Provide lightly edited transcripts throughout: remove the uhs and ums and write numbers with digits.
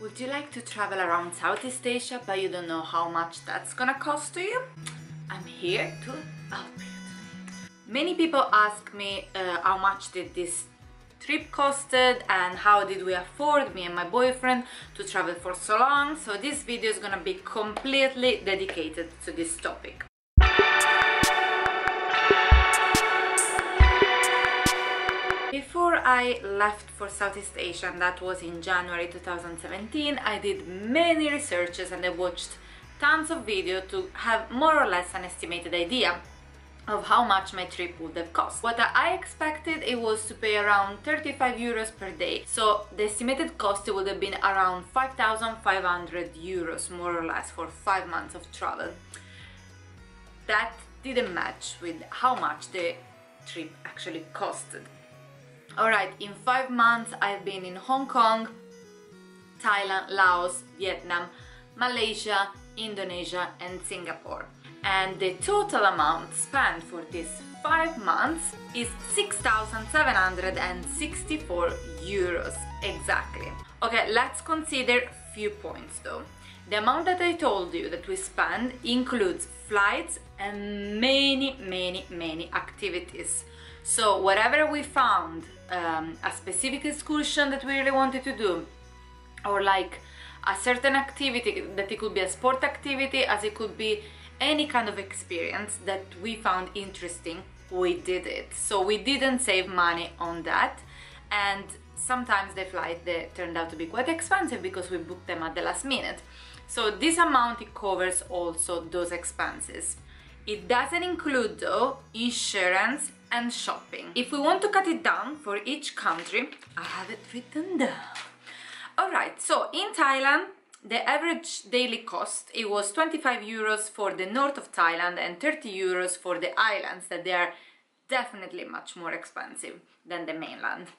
Would you like to travel around Southeast Asia but you don't know how much that's gonna cost to you? I'm here to help you today. Many people ask me how much did this trip costed and how did we afford, me and my boyfriend, to travel for so long, so this video is gonna be completely dedicated to this topic. Before I left for Southeast Asia, and that was in January 2017, I did many researches and I watched tons of videos to have more or less an estimated idea of how much my trip would have cost. What I expected, it was to pay around 35 euros per day, so the estimated cost would have been around 5,500 euros more or less for 5 months of travel. That didn't match with how much the trip actually costed. Alright, in 5 months I've been in Hong Kong, Thailand, Laos, Vietnam, Malaysia, Indonesia and Singapore. And the total amount spent for these 5 months is 6,764 euros exactly. Okay, let's consider few points though. The amount that I told you that we spend includes flights and many activities. So whatever we found, a specific excursion that we really wanted to do, or like a certain activity, that it could be a sport activity, as it could be any kind of experience that we found interesting, we did it. So we didn't save money on that, and sometimes the flight, they turned out to be quite expensive because we booked them at the last minute. So this amount, it covers also those expenses. It doesn't include though insurance and shopping. If we want to cut it down for each country, I have it written down. Alright, so in Thailand, the average daily cost, it was 25 euros for the north of Thailand and 30 euros for the islands, that they are definitely much more expensive than the mainland.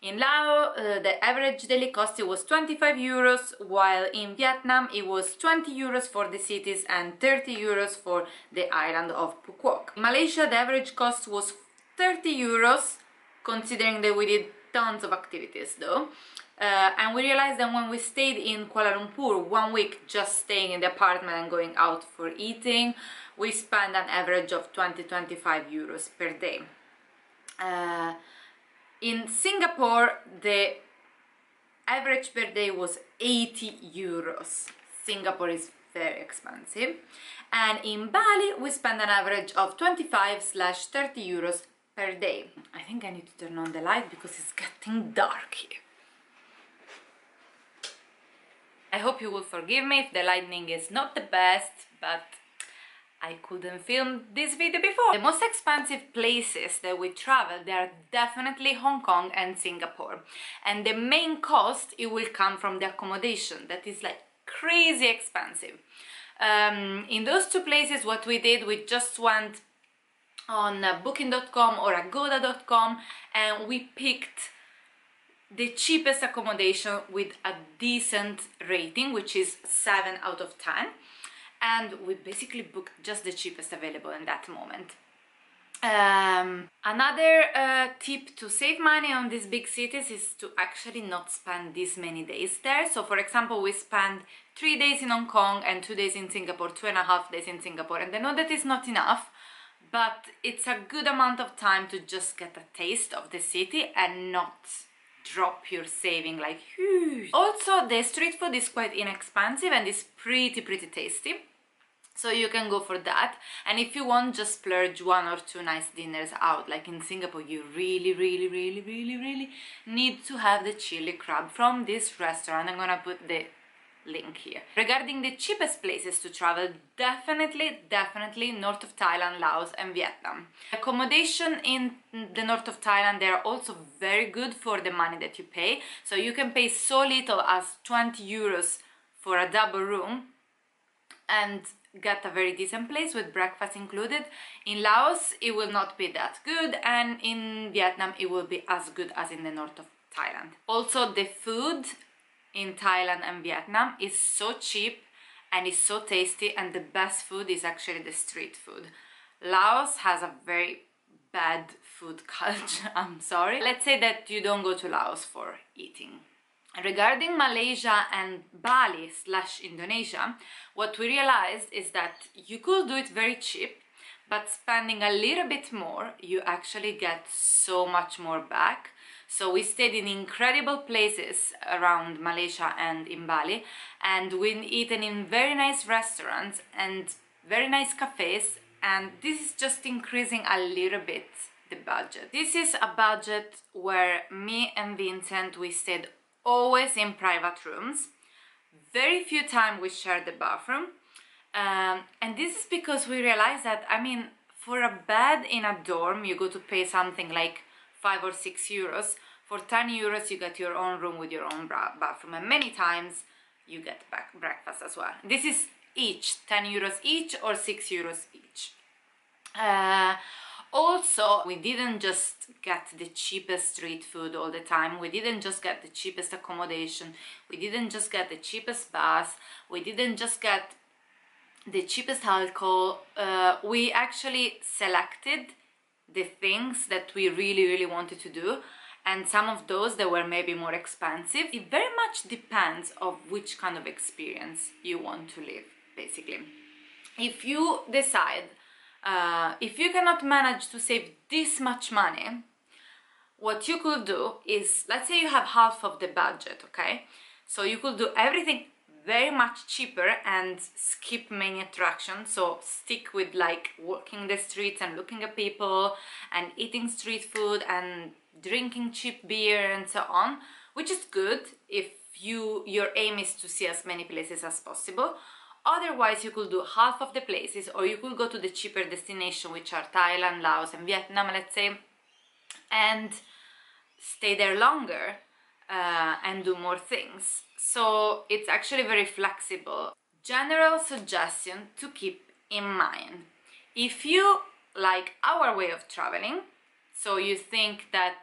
In Laos, the average daily cost, it was 25 euros, while in Vietnam it was 20 euros for the cities and 30 euros for the island of Phu Quoc. In Malaysia, the average cost was 30 euros, considering that we did tons of activities though. And we realized that when we stayed in Kuala Lumpur 1 week, just staying in the apartment and going out for eating, we spent an average of 20-25 euros per day. In Singapore, the average per day was 80 euros. Singapore is very expensive. And in Bali, we spent an average of 25-30 euros per day. I think I need to turn on the light because it's getting dark here. I hope you will forgive me if the lighting is not the best, but I couldn't film this video before. The most expensive places that we traveled, they are definitely Hong Kong and Singapore. And the main cost, it will come from the accommodation, that is like crazy expensive. In those two places, what we did, we just went on booking.com or agoda.com and we picked the cheapest accommodation with a decent rating, which is 7 out of 10. And we basically booked just the cheapest available in that moment. Another tip to save money on these big cities is to actually not spend this many days there. So for example, we spent 3 days in Hong Kong and 2 days in Singapore, 2.5 days in Singapore, and I know that is not enough, but it's a good amount of time to just get a taste of the city and not drop your saving like huge. Also, the street food is quite inexpensive and is pretty tasty, so you can go for that. And if you want, just splurge 1 or 2 nice dinners out. Like in Singapore, you really need to have the chili crab from this restaurant. I'm gonna put the link here. Regarding the cheapest places to travel, definitely north of Thailand, Laos and Vietnam. Accommodation in the north of Thailand, they are also very good for the money that you pay. So you can pay so little as 20 euros for a double room and get a very decent place with breakfast included. In Laos, it will not be that good, and in Vietnam, it will be as good as in the north of Thailand. Also, the food in Thailand and Vietnam is so cheap and is so tasty, and the best food is actually the street food. Laos has a very bad food culture, I'm sorry. Let's say that you don't go to Laos for eating Regarding Malaysia and Bali / Indonesia, what we realized is that you could do it very cheap, but spending a little bit more, you actually get so much more back. So we stayed in incredible places around Malaysia and in Bali, and we eaten in very nice restaurants and very nice cafes, and this is just increasing a little bit the budget. This is a budget where me and Vincent, we stayed always in private rooms. Very few times we shared the bathroom. And this is because we realized that, I mean, for a bed in a dorm, you go to pay something like 5 or 6 euros. For 10 euros, you get your own room with your own bathroom. And many times, you get breakfast as well. This is each, 10 euros each or 6 euros each. Also, we didn't just get the cheapest street food all the time. We didn't just get the cheapest accommodation. We didn't just get the cheapest bath. We didn't just get the cheapest alcohol. We actually selected the things that we really wanted to do, and some of those that were maybe more expensive. It very much depends on which kind of experience you want to live, basically. If you decide if you cannot manage to save this much money, what you could do is, let's say you have half of the budget, okay? So you could do everything very much cheaper and skip many attractions. So stick with like walking the streets and looking at people and eating street food and drinking cheap beer and so on, which is good if your aim is to see as many places as possible. Otherwise, you could do half of the places, or you could go to the cheaper destination, which are Thailand, Laos and Vietnam, let's say, and stay there longer and do more things. So it's actually very flexible. General suggestion to keep in mind: if you like our way of traveling, so you think that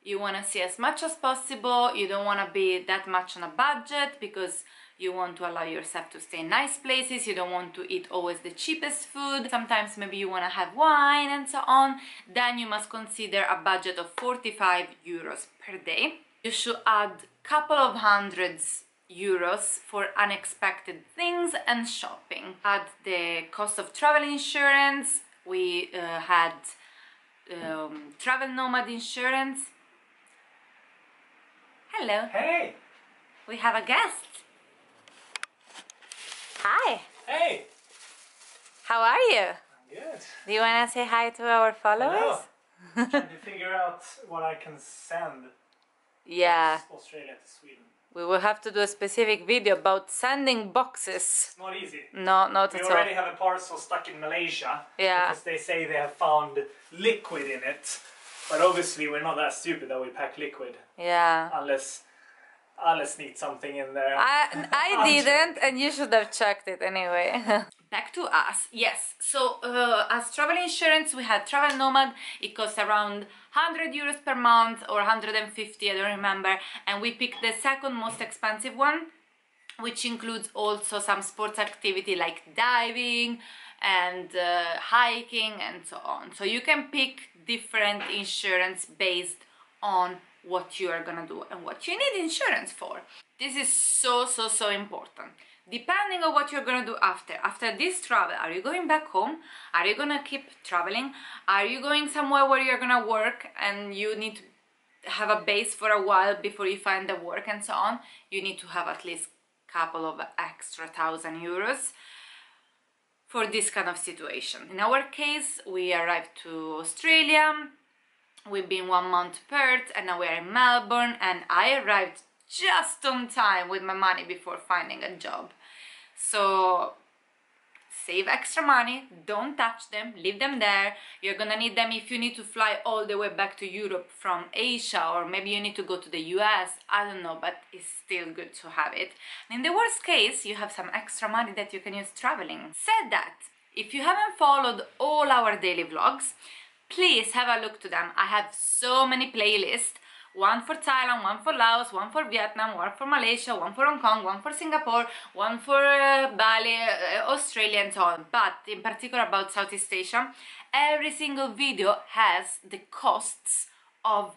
you want to see as much as possible, you don't want to be that much on a budget because you want to allow yourself to stay in nice places, you don't want to eat always the cheapest food, sometimes maybe you want to have wine and so on, then you must consider a budget of 45 euros per day. You should add a couple of hundreds euros for unexpected things and shopping. Add the cost of travel insurance. We had travel nomad insurance. Hello. Hey! We have a guest. Hi. Hey! How are you? I'm good. Do you want to say hi to our followers? Hello. Trying to figure out what I can send Yeah. from Australia to Sweden. We will have to do a specific video about sending boxes. It's not easy. No, not We at all. already have a parcel stuck in Malaysia. Yeah. Because they say they have found liquid in it. But obviously we're not that stupid that we pack liquid. Yeah. Unless Alice needs something in there. I didn't, and you should have checked it anyway. Back to us. Yes, so as travel insurance, we had Travel Nomad. It costs around 100 euros per month or 150, I don't remember, and we picked the second most expensive one, which includes also some sports activity like diving and hiking and so on. So you can pick different insurance based on what you are gonna do and what you need insurance for. This is so important. Depending on what you're gonna do after this travel, are you going back home? Are you gonna keep traveling? Are you going somewhere where you're gonna work and you need to have a base for a while before you find the work and so on? You need to have at least a couple of extra 1,000 euros for this kind of situation. In our case, we arrived to Australia. We've been 1 month Perth, and now we are in Melbourne, and I arrived just on time with my money before finding a job. So save extra money, don't touch them, leave them there. You're gonna need them if you need to fly all the way back to Europe from Asia, or maybe you need to go to the US, I don't know, but it's still good to have it. In the worst case, you have some extra money that you can use traveling. Said that, if you haven't followed all our daily vlogs, please have a look to them. I have so many playlists, one for Thailand, one for Laos, one for Vietnam, one for Malaysia, one for Hong Kong, one for Singapore, one for Bali, Australia and so on, but in particular about Southeast Asia. Every single video has the costs of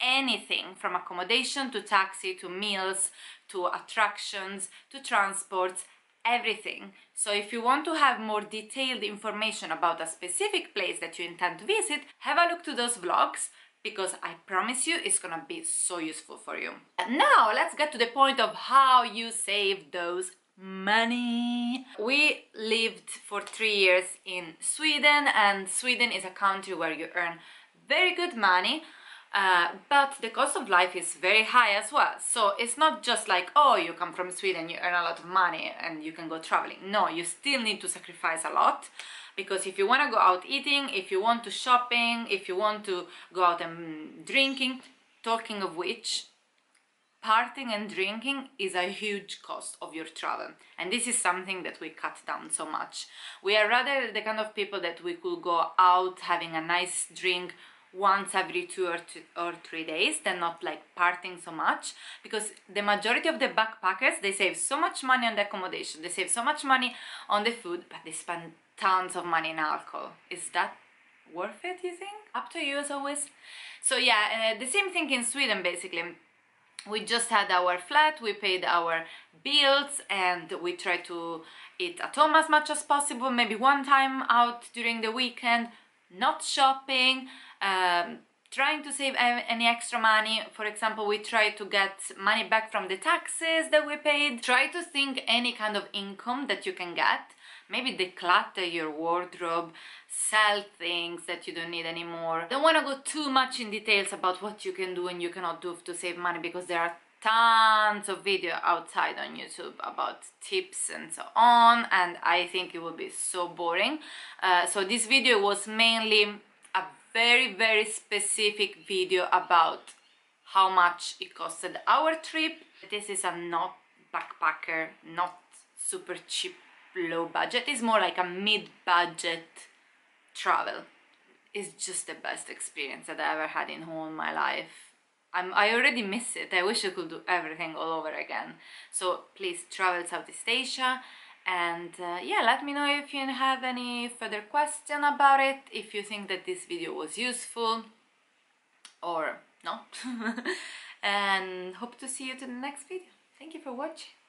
anything from accommodation to taxi to meals to attractions to transports, everything. So if you want to have more detailed information about a specific place that you intend to visit, have a look to those vlogs, because I promise you it's gonna be so useful for you. And now let's get to the point of how you save those money. We lived for 3 years in Sweden, and Sweden is a country where you earn very good money, but the cost of life is very high as well. So it's not just like, oh, you come from Sweden, you earn a lot of money and you can go traveling. No, you still need to sacrifice a lot, because if you want to go out eating, if you want to shopping, if you want to go out and drinking, talking of which, partying and drinking is a huge cost of your travel, and this is something that we cut down so much. We are rather the kind of people that we could go out having a nice drink once every 2 or 3 days than not like partying so much, because the majority of the backpackers, they save so much money on the accommodation, they save so much money on the food, but they spend tons of money in alcohol. Is that worth it, you think? Up to you as always. So yeah, the same thing in Sweden basically. We just had our flat, we paid our bills, and we tried to eat at home as much as possible, maybe one time out during the weekend, not shopping, trying to save any extra money. For example, we tried to get money back from the taxes that we paid. Try to think any kind of income that you can get. Maybe declutter your wardrobe, sell things that you don't need anymore. Don't want to go too much in details about what you can do and you cannot do to save money, because there are tons of video outside on YouTube about tips and so on, and I think it would be so boring. So this video was mainly a very specific video about how much it costed our trip. This is a not backpacker, not super cheap, low budget. It's more like a mid-budget travel. It's just the best experience that I ever had in all my life. I already miss it. I wish I could do everything all over again. So please travel Southeast Asia, and yeah, let me know if you have any further question about it, if you think that this video was useful or not. And hope to see you to the next video. Thank you for watching.